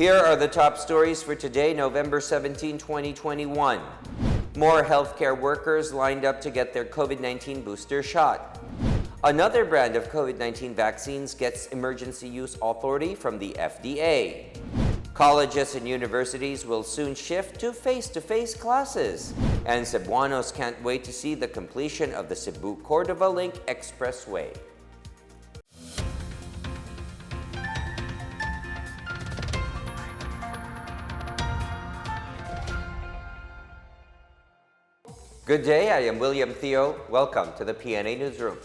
Here are the top stories for today, November 17, 2021. More healthcare workers lined up to get their COVID-19 booster shot. Another brand of COVID-19 vaccines gets emergency use authority from the FDA. Colleges and universities will soon shift to face-to-face classes. And Cebuanos can't wait to see the completion of the Cebu-Cordova Link Expressway. Good day, I am William Theo. Welcome to the PNA Newsroom.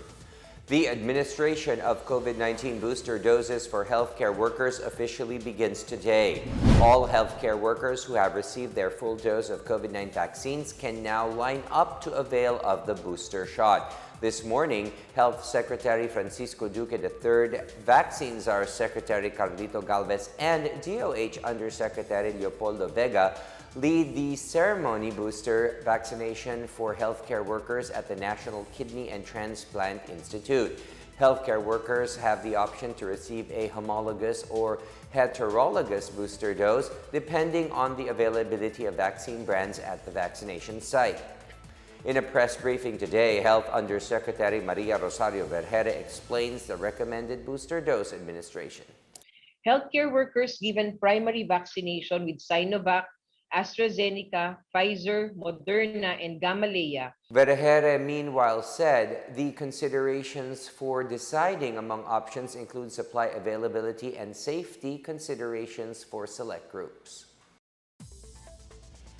The administration of COVID-19 booster doses for healthcare workers officially begins today. All healthcare workers who have received their full dose of COVID-19 vaccines can now line up to avail of the booster shot. This morning, Health Secretary Francisco Duque III, Vaccine Czar Secretary Carlito Galvez, and DOH Undersecretary Leopoldo Vega lead the ceremony booster vaccination for healthcare workers at the National Kidney and Transplant Institute. Healthcare workers have the option to receive a homologous or heterologous booster dose depending on the availability of vaccine brands at the vaccination site. In a press briefing today, Health Undersecretary Maria Rosario Vergere explains the recommended booster dose administration. Healthcare workers given primary vaccination with Sinovac, AstraZeneca, Pfizer, Moderna, and Gamaleya. Vergere meanwhile said the considerations for deciding among options include supply availability and safety considerations for select groups.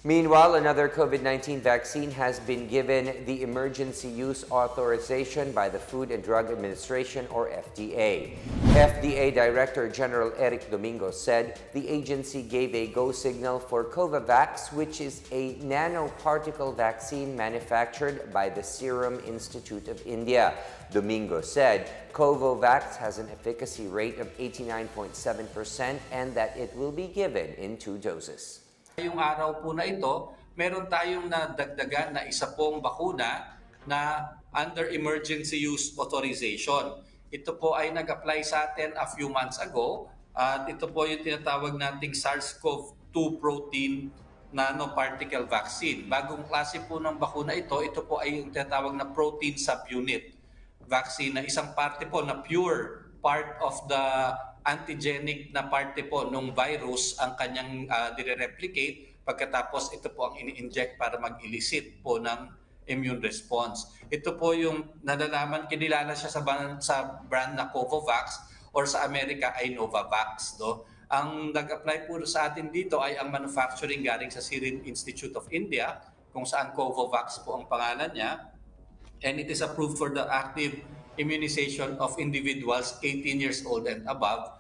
Meanwhile, another COVID-19 vaccine has been given the emergency use authorization by the Food and Drug Administration or FDA. FDA Director General Eric Domingo said the agency gave a go signal for Covavax, which is a nanoparticle vaccine manufactured by the Serum Institute of India. Domingo said Covavax has an efficacy rate of 89.7% and that it will be given in 2 doses. Yung araw po na ito, meron tayong nadagdagan na isa pong bakuna na under emergency use authorization. Ito po ay nag-apply sa atin a few months ago at ito po yung tinatawag nating SARS-CoV-2 protein nanoparticle vaccine. Bagong klase po ng bakuna ito po ay yung tinatawag na protein subunit vaccine na isang parte po na pure part of the antigenic na parte po ng virus ang kanyang dire-replicate, pagkatapos ito po ang ini-inject para mag-elicit po ng immune response. Ito po yung nalalaman, kinilala siya sa brand na Covavax or sa Amerika ay Novavax. No? Ang nag-apply po sa atin dito ay ang manufacturing galing sa Serum Institute of India, kung saan Covavax po ang pangalan niya, and it is approved for the active immunization of individuals 18 years old and above.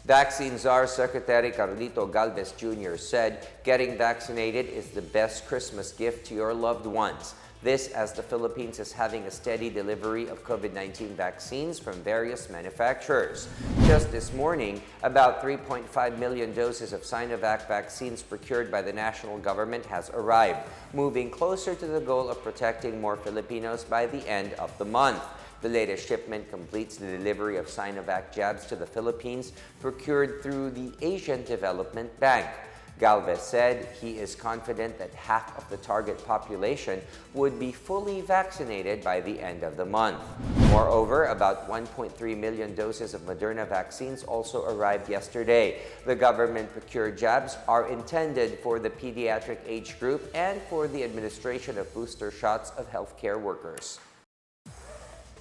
Vaccine Czar Secretary Carlito Galvez Jr. said getting vaccinated is the best Christmas gift to your loved ones. This as the Philippines is having a steady delivery of COVID-19 vaccines from various manufacturers. Just this morning, about 3.5 million doses of Sinovac vaccines procured by the national government has arrived, moving closer to the goal of protecting more Filipinos by the end of the month. The latest shipment completes the delivery of Sinovac jabs to the Philippines procured through the Asian Development Bank. Galvez said he is confident that half of the target population would be fully vaccinated by the end of the month. Moreover, about 1.3 million doses of Moderna vaccines also arrived yesterday. The government-procured jabs are intended for the pediatric age group and for the administration of booster shots of healthcare workers.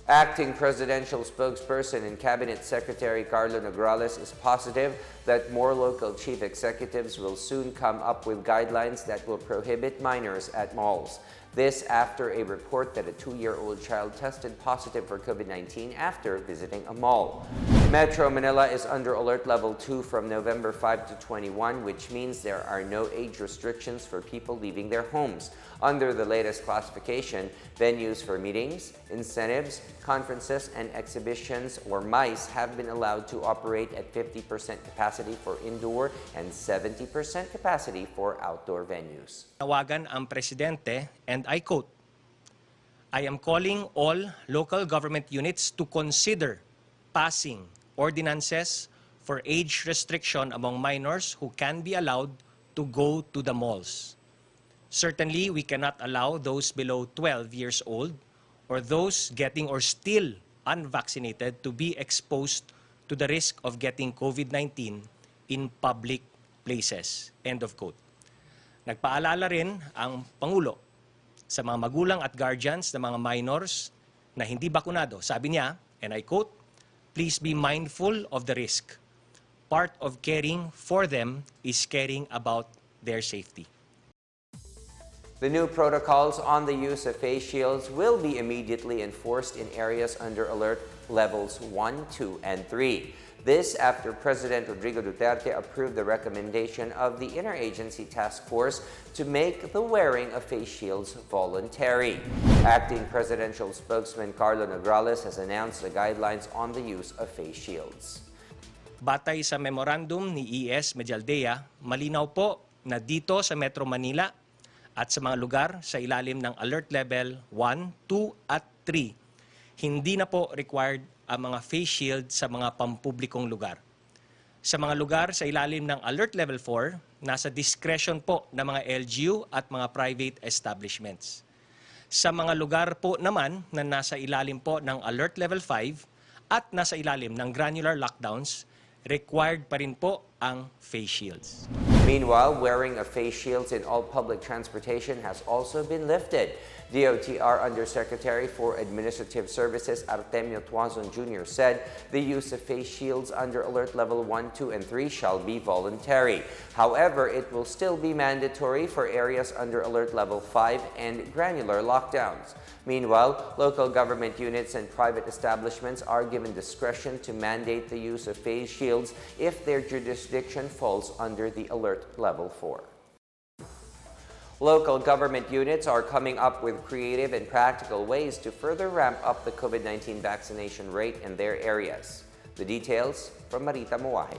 Acting Presidential Spokesperson and Cabinet Secretary Carlo Nograles is positive that more local chief executives will soon come up with guidelines that will prohibit minors at malls. This after a report that a 2-year-old child tested positive for COVID-19 after visiting a mall. Metro Manila is under Alert Level 2 from November 5 to 21, which means there are no age restrictions for people leaving their homes. Under the latest classification, venues for meetings, incentives, conferences, and exhibitions or MICE have been allowed to operate at 50% capacity for indoor and 70% capacity for outdoor venues. Nawagan ang Presidente, and I quote, "I am calling all local government units to consider passing ordinances for age restriction among minors who can be allowed to go to the malls. Certainly, we cannot allow those below 12 years old or those getting or still unvaccinated to be exposed to the risk of getting COVID-19 in public places. End of quote. Nagpaalala rin ang Pangulo sa mga magulang at guardians ng mga minors na hindi bakunado. Sabi niya, and I quote, "Please be mindful of the risk. Part of caring for them is caring about their safety." The new protocols on the use of face shields will be immediately enforced in areas under alert levels 1, 2, and 3. This after President Rodrigo Duterte approved the recommendation of the Interagency Task Force to make the wearing of face shields voluntary. Acting Presidential Spokesman Carlo Nograles has announced the guidelines on the use of face shields. Batay sa memorandum ni ES Medialdea, malinaw po na dito sa Metro Manila at sa mga lugar sa ilalim ng Alert Level 1, 2 at 3, hindi na po required ang mga face shield sa mga pampublikong lugar. Sa mga lugar sa ilalim ng Alert Level 4, nasa discretion po ng mga LGU at mga private establishments. Sa mga lugar po naman na nasa ilalim po ng Alert Level 5 at nasa ilalim ng granular lockdowns, required pa rin po ang face shields. Meanwhile, wearing of face shields in all public transportation has also been lifted. DOTR Undersecretary for Administrative Services Artemio Tuazon Jr. said the use of face shields under Alert Level 1, 2, and 3 shall be voluntary. However, it will still be mandatory for areas under Alert Level 5 and granular lockdowns. Meanwhile, local government units and private establishments are given discretion to mandate the use of face shields if their jurisdiction falls under the Alert Level 4. Local government units are coming up with creative and practical ways to further ramp up the COVID-19 vaccination rate in their areas. The details from Marita Muahe.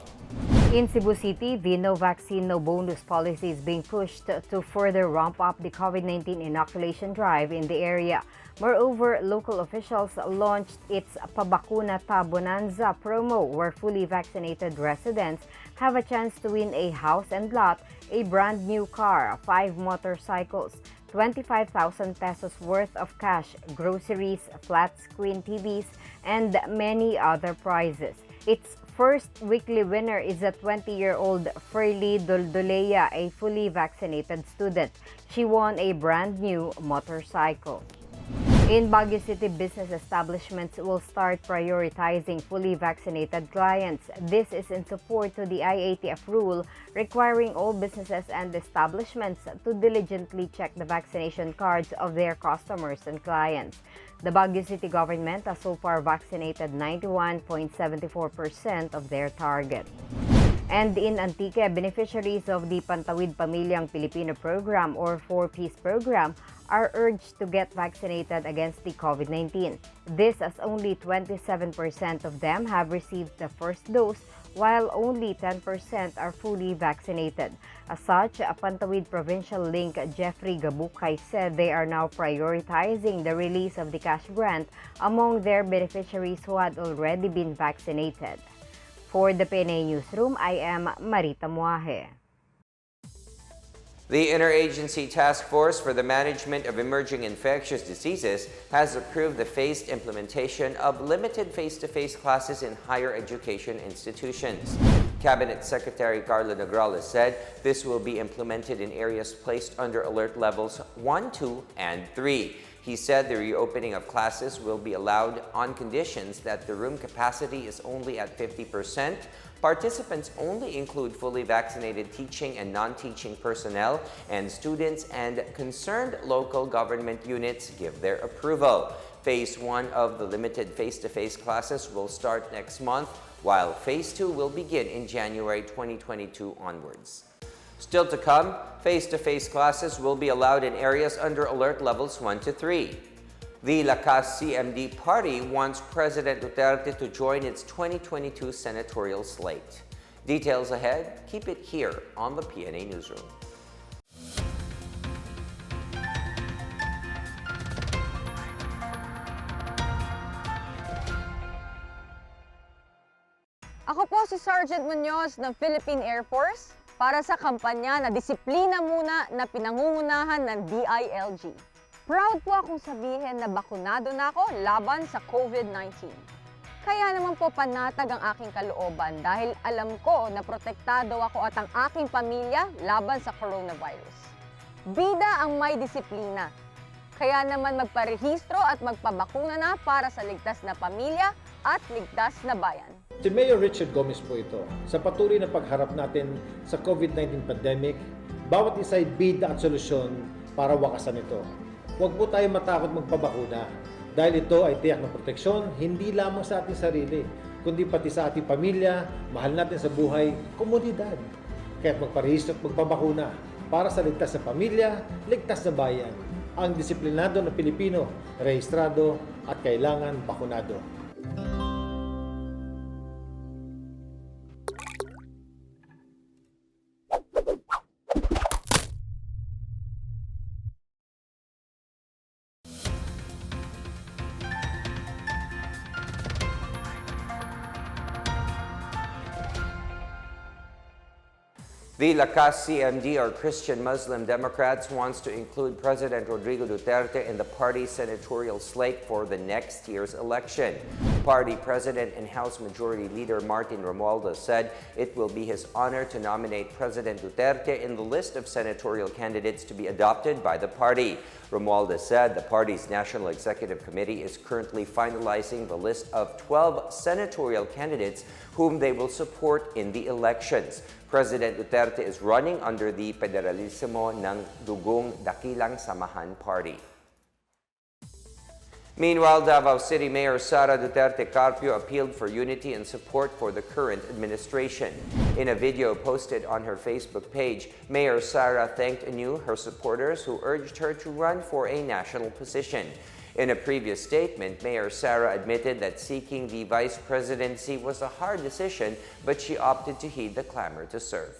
In Cebu City, the no vaccine, no bonus policy is being pushed to further ramp up the COVID-19 inoculation drive in the area. Moreover, local officials launched its Pabakuna Ta Bonanza promo, where fully vaccinated residents have a chance to win a house and lot, a brand new car, 5 motorcycles, 25,000 pesos worth of cash, groceries, flat screen TVs, and many other prizes. Its first weekly winner is a 20-year-old Ferlie Doldolea, a fully vaccinated student. She won a brand new motorcycle. In Baguio City, business establishments will start prioritizing fully vaccinated clients. This is in support to the IATF rule requiring all businesses and establishments to diligently check the vaccination cards of their customers and clients. The Baguio City government has so far vaccinated 91.74% of their target. And in Antique, beneficiaries of the Pantawid Pamilyang Pilipino program or 4-piece program are urged to get vaccinated against the COVID-19. This as only 27% of them have received the first dose, while only 10% are fully vaccinated. As such, Pantawid Provincial Link Jeffrey Gabukay said they are now prioritizing the release of the cash grant among their beneficiaries who had already been vaccinated. For the PNA Newsroom, I am Marita Muahe. The Interagency Task Force for the Management of Emerging Infectious Diseases has approved the phased implementation of limited face-to-face classes in higher education institutions. Cabinet Secretary Carlo Nograles said this will be implemented in areas placed under alert levels 1, 2, and 3. He said the reopening of classes will be allowed on conditions that the room capacity is only at 50%, participants only include fully vaccinated teaching and non-teaching personnel, and students and concerned local government units give their approval. Phase 1 of the limited face-to-face classes will start next month, while Phase 2 will begin in January 2022 onwards. Still to come, face-to-face classes will be allowed in areas under alert levels 1 to 3. The Lakas CMD party wants President Duterte to join its 2022 senatorial slate. Details ahead, keep it here on the PNA Newsroom. Ako po si Sergeant Munoz ng Philippine Air Force para sa kampanya na Disiplina Muna na pinangungunahan ng DILG. Proud po akong sabihin na bakunado na ako laban sa COVID-19. Kaya naman po panatag ang aking kalooban dahil alam ko na protektado ako at ang aking pamilya laban sa coronavirus. Bida ang may disiplina. Kaya naman magparehistro at magpabakuna na para sa ligtas na pamilya at ligtas na bayan. Si Mayor Richard Gomez po ito. Sa patuloy na pagharap natin sa COVID-19 pandemic, bawat isa ay bida at solusyon para wakasan ito. Huwag po tayo matakot magpabakuna dahil ito ay tiyak na proteksyon hindi lamang sa ating sarili, kundi pati sa ating pamilya, mahal natin sa buhay, komunidad. Kaya't magparehistro at magpabakuna para sa ligtas na pamilya, ligtas na bayan. Ang disiplinado na Pilipino, rehistrado at kailangan bakunado. The Lakas CMD, or Christian Muslim Democrats, wants to include President Rodrigo Duterte in the party's senatorial slate for the next year's election. Party President and House Majority Leader Martin Romualdez said it will be his honor to nominate President Duterte in the list of senatorial candidates to be adopted by the party. Romualdez said the party's National Executive Committee is currently finalizing the list of 12 senatorial candidates whom they will support in the elections. President Duterte is running under the Federalismo ng Dugong Dakilang Samahan Party. Meanwhile, Davao City Mayor Sara DuterteCarpio appealed for unity and support for the current administration. In a video posted on her Facebook page, Mayor Sara thanked anew her supporters who urged her to run for a national position. In a previous statement, Mayor Sara admitted that seeking the vice presidency was a hard decision, but she opted to heed the clamor to serve.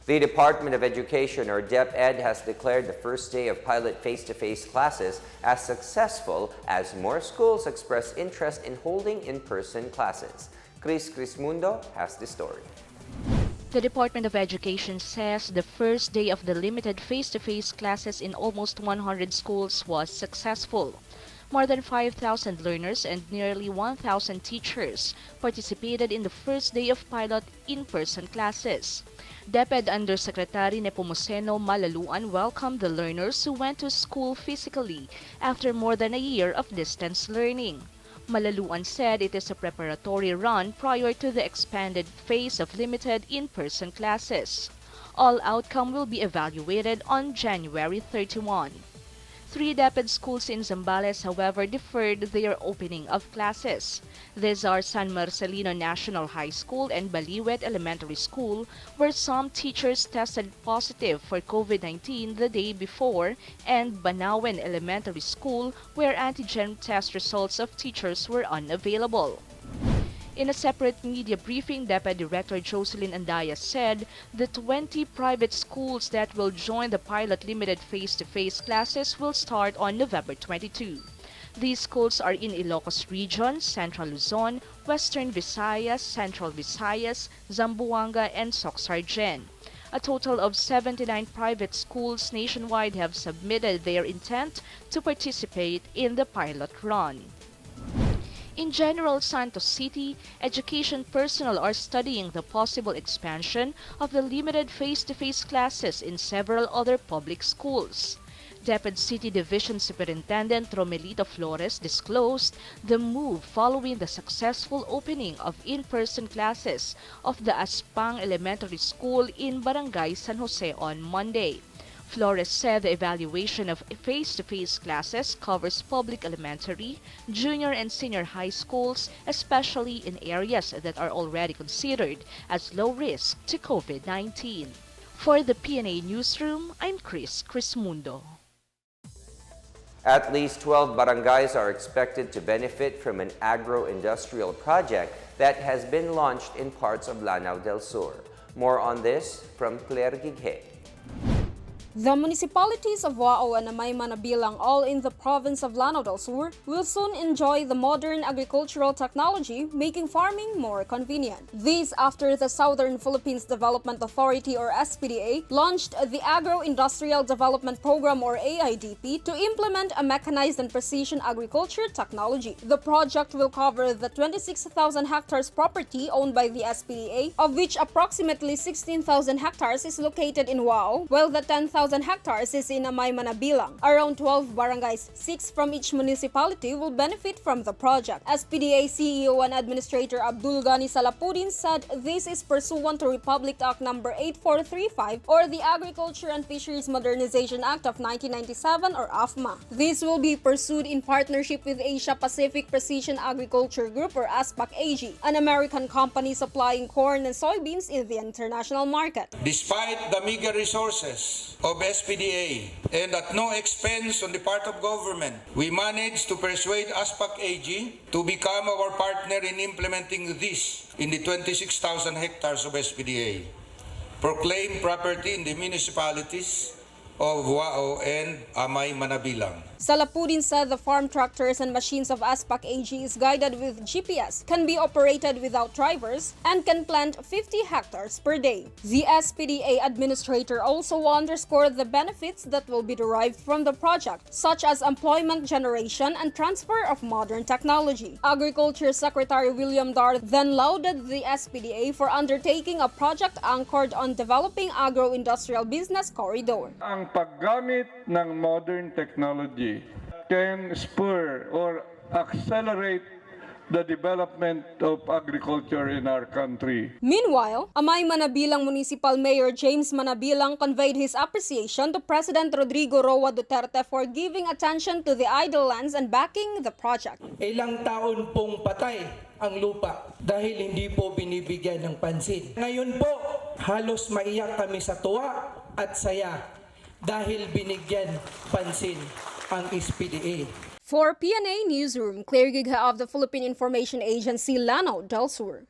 The Department of Education, or DepEd, has declared the first day of pilot face-to-face classes as successful as more schools express interest in holding in-person classes. Chris Crismundo has the story. The Department of Education says the first day of the limited face-to-face classes in almost 100 schools was successful. More than 5,000 learners and nearly 1,000 teachers participated in the first day of pilot in-person classes. DepEd Undersecretary Nepomuceno Malaluan welcomed the learners who went to school physically after more than a year of distance learning. Malaluan said it is a preparatory run prior to the expanded phase of limited in-person classes. All outcome will be evaluated on January 31. 3 DepEd schools in Zambales, however, deferred their opening of classes. These are San Marcelino National High School and Baliwet Elementary School, where some teachers tested positive for COVID-19 the day before, and Banawen Elementary School, where antigen test results of teachers were unavailable. In a separate media briefing, DepEd Director Jocelyn Andaya said the 20 private schools that will join the pilot limited face-to-face classes will start on November 22. These schools are in Ilocos Region, Central Luzon, Western Visayas, Central Visayas, Zamboanga, and Soxargen. A total of 79 private schools nationwide have submitted their intent to participate in the pilot run. In General Santos City, education personnel are studying the possible expansion of the limited face-to-face classes in several other public schools. DepEd City Division Superintendent Romelito Flores disclosed the move following the successful opening of in-person classes of the Aspang Elementary School in Barangay San Jose on Monday. Flores said the evaluation of face-to-face classes covers public elementary, junior and senior high schools, especially in areas that are already considered as low risk to COVID-19. For the PNA Newsroom, I'm Chris Crismundo. At least 12 barangays are expected to benefit from an agro-industrial project that has been launched in parts of Lanao del Sur. More on this from Claire Gighe. The municipalities of Davao and Amay Manabilang, all in the province of Lanao del Sur, will soon enjoy the modern agricultural technology, making farming more convenient. This after the Southern Philippines Development Authority or SPDA launched the Agroindustrial Development Program or AIDP to implement a mechanized and precision agriculture technology. The project will cover the 26,000 hectares property owned by the SPDA, of which approximately 16,000 hectares is located in Davao, while the 10,000 hectares is in Amay Manabilang. Around 12 barangays, 6 from each municipality, will benefit from the project. SPDA CEO and Administrator Abdul Ghani Salapudin said this is pursuant to Republic Act No. 8435 or the Agriculture and Fisheries Modernization Act of 1997 or AFMA. This will be pursued in partnership with Asia Pacific Precision Agriculture Group or ASPAC AG, an American company supplying corn and soybeans in the international market. Despite the meager resources of SPDA and at no expense on the part of government, we managed to persuade ASPAC AG to become our partner in implementing this in the 26,000 hectares of SPDA, proclaimed property in the municipalities of Davao and Amay Manabilang. Salapudin said the farm tractors and machines of ASPAC AG is guided with GPS, can be operated without drivers, and can plant 50 hectares per day. The SPDA administrator also underscored the benefits that will be derived from the project, such as employment generation and transfer of modern technology. Agriculture Secretary William Dar then lauded the SPDA for undertaking a project anchored on developing agro-industrial business corridor. Ang paggamit ng modern technology can spur or accelerate the development of agriculture in our country. Meanwhile, Amay Manabilang Municipal Mayor James Manabilang conveyed his appreciation to President Rodrigo Roa Duterte for giving attention to the idle lands and backing the project. Ilang taon pong patay ang lupa dahil hindi po binibigyan ng pansin. Ngayon po, halos maiyak kami sa tuwa at saya dahil binigyan pansin ang SPDA. For PNA Newsroom, Claire Gigha of the Philippine Information Agency, Lanao del Sur.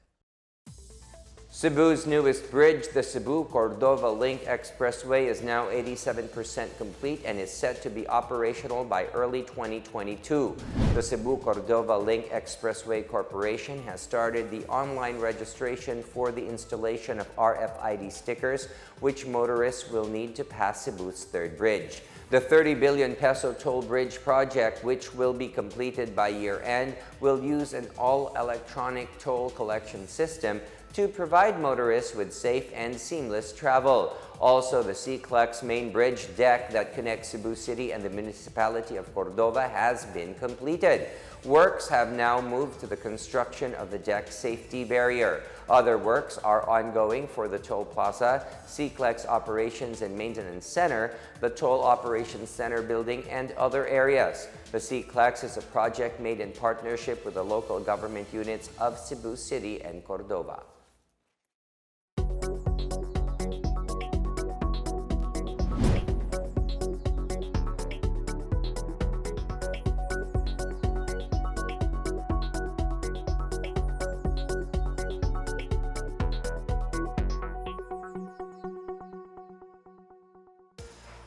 Cebu's newest bridge, the Cebu-Cordova Link Expressway, is now 87% complete and is set to be operational by early 2022. The Cebu-Cordova Link Expressway Corporation has started the online registration for the installation of RFID stickers, which motorists will need to pass Cebu's third bridge. The 30 billion peso toll bridge project, which will be completed by year-end, will use an all-electronic toll collection system to provide motorists with safe and seamless travel. Also, the CPPNDF main bridge deck that connects Cebu City and the municipality of Cordova has been completed. Works have now moved to the construction of the deck safety barrier. Other works are ongoing for the Toll Plaza, CPPNDF Operations and Maintenance Center, the Toll Operations Center building, and other areas. The CPPNDF is a project made in partnership with the local government units of Cebu City and Cordova.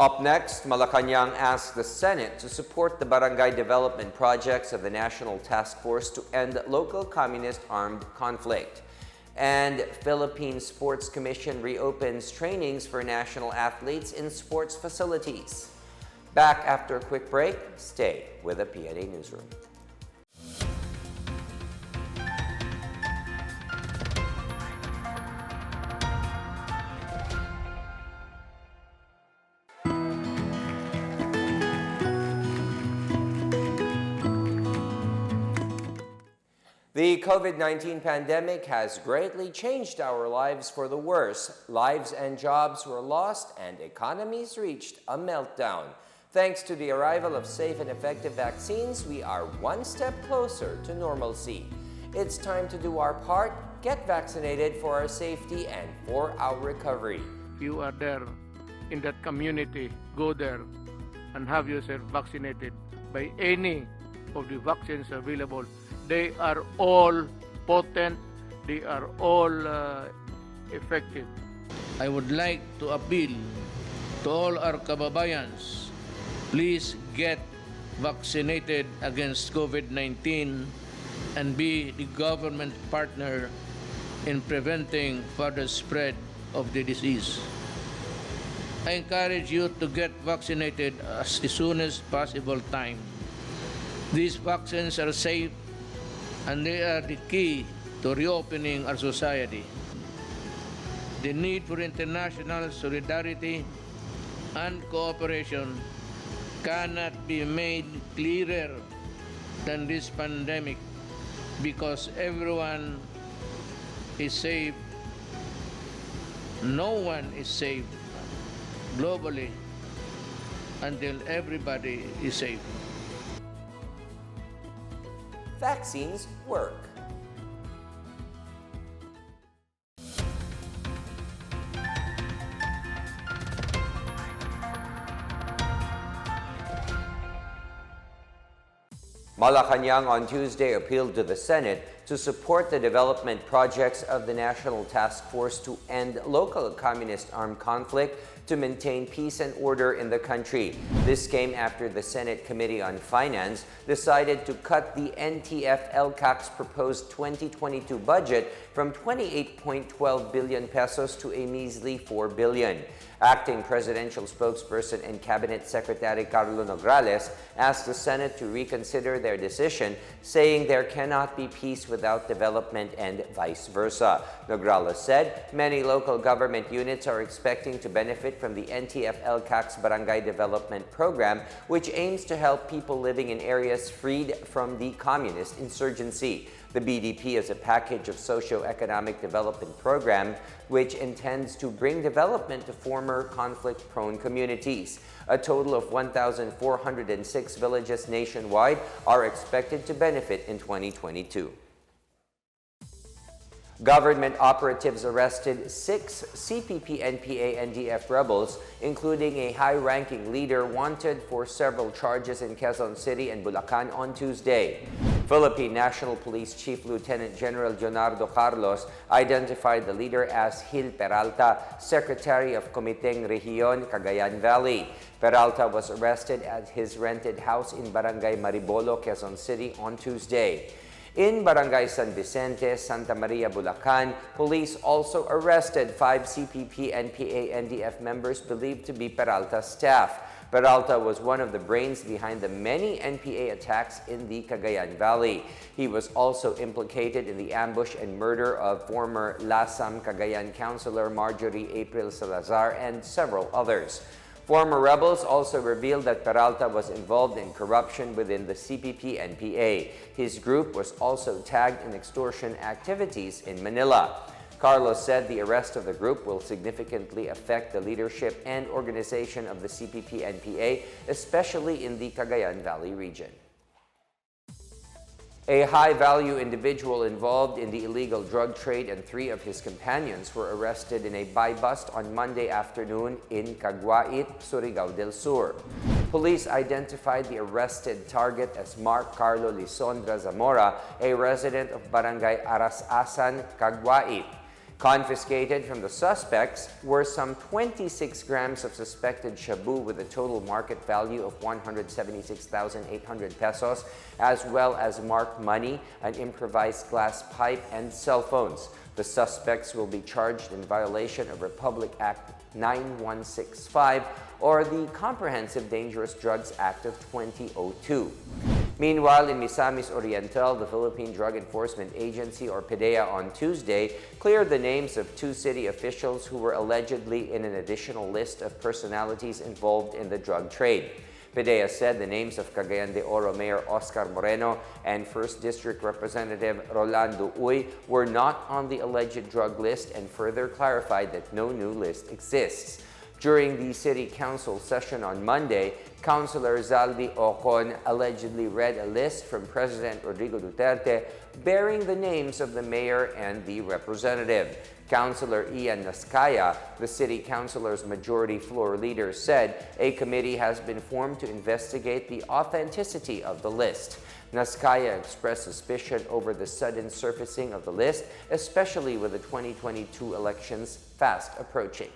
Up next, Malacanang asked the Senate to support the barangay development projects of the National Task Force to end local communist armed conflict. And Philippine Sports Commission reopens trainings for national athletes in sports facilities. Back after a quick break, stay with the PNA Newsroom. The COVID-19 pandemic has greatly changed our lives for the worse. Lives and jobs were lost and economies reached a meltdown. Thanks to the arrival of safe and effective vaccines, we are one step closer to normalcy. It's time to do our part, get vaccinated for our safety and for our recovery. You are there in that community, go there and have yourself vaccinated by any of the vaccines available. They are all potent, they are all effective. I would like to appeal to all our kababayans, please get vaccinated against COVID-19 and be the government partner in preventing further spread of the disease. I encourage you to get vaccinated as soon as possible time. These vaccines are safe and they are the key to reopening our society. The need for international solidarity and cooperation cannot be made clearer than this pandemic, because everyone is safe. No one is safe globally until everybody is safe. Vaccines work. Malacanang on Tuesday appealed to the Senate to support the development projects of the National Task Force to end local communist armed conflict to maintain peace and order in the country. This came after the Senate Committee on Finance decided to cut the NTF Elcac's proposed 2022 budget from 28.12 billion pesos to a measly 4 billion. Acting Presidential Spokesperson and Cabinet Secretary Carlo Nograles asked the Senate to reconsider their decision, saying there cannot be peace without development and vice versa. Nograles said many local government units are expecting to benefit from the NTF Elcac's Barangay Development Program, which aims to help people living in areas freed from the communist insurgency. The BDP is a package of socio-economic development program which intends to bring development to former conflict-prone communities. A total of 1,406 villages nationwide are expected to benefit in 2022. Government operatives arrested 6 CPPNDF rebels, including a high-ranking leader wanted for several charges in Quezon City and Bulacan on Tuesday. Philippine National Police Chief Lieutenant General Leonardo Carlos identified the leader as Gil Peralta, Secretary of Comiteng Rehiyon, Cagayan Valley. Peralta was arrested at his rented house in Barangay Maribolo, Quezon City on Tuesday. In Barangay San Vicente, Santa Maria, Bulacan, police also arrested 5 CPPNDF members believed to be Peralta's staff. Peralta was one of the brains behind the many NPA attacks in the Cagayan Valley. He was also implicated in the ambush and murder of former Lasam Cagayan Councilor Marjorie April Salazar and several others. Former rebels also revealed that Peralta was involved in corruption within the CPP-NPA. His group was also tagged in extortion activities in Manila. Carlos said the arrest of the group will significantly affect the leadership and organization of the CPP-NPA, especially in the Cagayan Valley region. A high-value individual involved in the illegal drug trade and 3 of his companions were arrested in a buy-bust on Monday afternoon in Caguait, Surigao del Sur. Police identified the arrested target as Mark Carlo Lisondra Zamora, a resident of Barangay Arasasan, Caguait. Confiscated from the suspects were some 26 grams of suspected shabu with a total market value of 176,800 pesos, as well as marked money, an improvised glass pipe, and cell phones. The suspects will be charged in violation of Republic Act 9165 or the Comprehensive Dangerous Drugs Act of 2002. Meanwhile, in Misamis Oriental, the Philippine Drug Enforcement Agency, or PDEA, on Tuesday cleared the names of 2 city officials who were allegedly in an additional list of personalities involved in the drug trade. PDEA said the names of Cagayan de Oro Mayor Oscar Moreno and 1st District Representative Rolando Uy were not on the alleged drug list and further clarified that no new list exists. During the City Council session on Monday, Councilor Zaldi Ocon allegedly read a list from President Rodrigo Duterte bearing the names of the mayor and the representative. Councilor Ian Nascaya, the City Councilor's majority floor leader, said a committee has been formed to investigate the authenticity of the list. Nascaya expressed suspicion over the sudden surfacing of the list, especially with the 2022 elections fast approaching.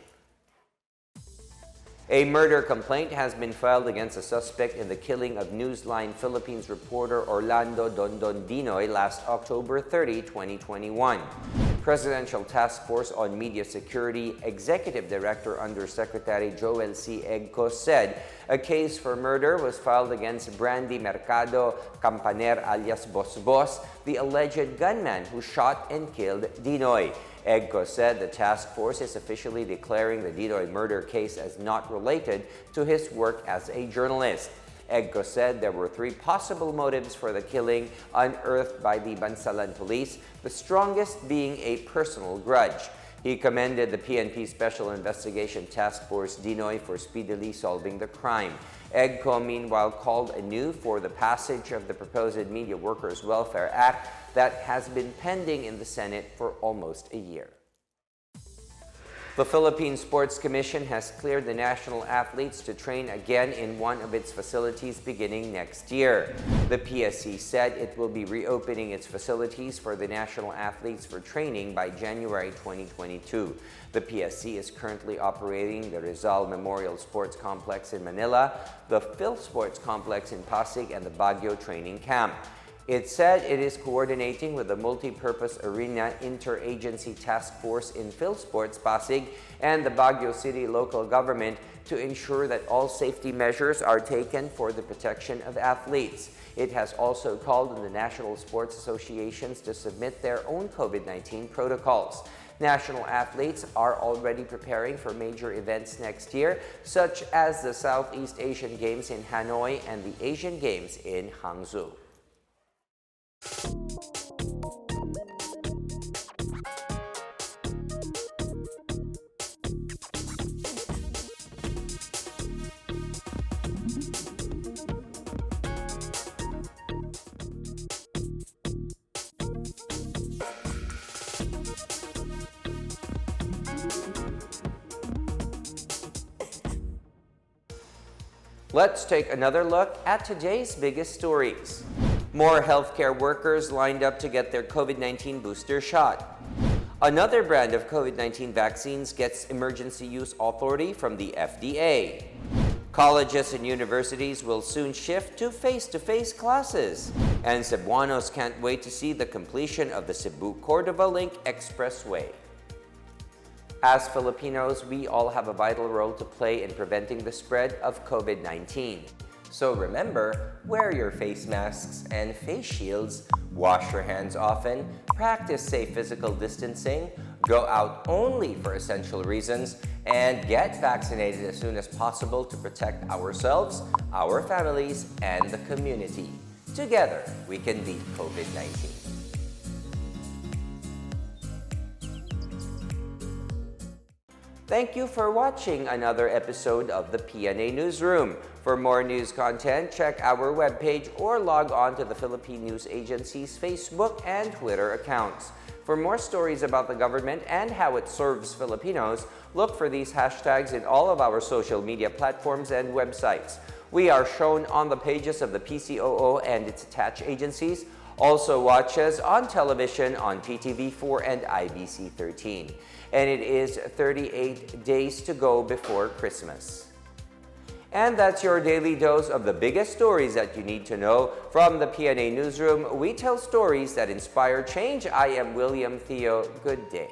A murder complaint has been filed against a suspect in the killing of Newsline Philippines reporter Orlando Dondon Dinoy last October 30, 2021. Presidential Task Force on Media Security Executive Director Undersecretary Joel C. Egco said a case for murder was filed against Brandy Mercado Campaner alias Boss Boss, the alleged gunman who shot and killed Dinoy. Egco said the task force is officially declaring the Dinoy murder case as not related to his work as a journalist. Egco said there were 3 possible motives for the killing unearthed by the Bansalan police, the strongest being a personal grudge. He commended the PNP Special Investigation Task Force Dinoy for speedily solving the crime. Egco, meanwhile, called anew for the passage of the proposed Media Workers Welfare Act that has been pending in the Senate for almost a year. The Philippine Sports Commission has cleared the national athletes to train again in one of its facilities beginning next year. The PSC said it will be reopening its facilities for the national athletes for training by January 2022. The PSC is currently operating the Rizal Memorial Sports Complex in Manila, the Phil Sports Complex in Pasig, and the Baguio Training Camp. It said it is coordinating with the Multi-Purpose Arena Interagency Task Force in PhilSports Pasig and the Baguio City local government to ensure that all safety measures are taken for the protection of athletes. It has also called on the national sports associations to submit their own COVID-19 protocols. National athletes are already preparing for major events next year, such as the Southeast Asian Games in Hanoi and the Asian Games in Hangzhou. Let's take another look at today's biggest stories. More healthcare workers lined up to get their COVID-19 booster shot. Another brand of COVID-19 vaccines gets emergency use authority from the FDA. Colleges and universities will soon shift to face-to-face classes. And Cebuanos can't wait to see the completion of the Cebu-Cordova Link Expressway. As Filipinos, we all have a vital role to play in preventing the spread of COVID-19. So remember, wear your face masks and face shields, wash your hands often, practice safe physical distancing, go out only for essential reasons, and get vaccinated as soon as possible to protect ourselves, our families, and the community. Together, we can beat COVID-19. Thank you for watching another episode of the PNA Newsroom. For more news content, check our webpage or log on to the Philippine News Agency's Facebook and Twitter accounts. For more stories about the government and how it serves Filipinos, look for these hashtags in all of our social media platforms and websites. We are shown on the pages of the PCOO and its attached agencies. Also watch us on television on PTV4 and IBC 13. And it is 38 days to go before Christmas. And that's your daily dose of the biggest stories that you need to know. From the PNA Newsroom, we tell stories that inspire change. I am William Theo. Good day.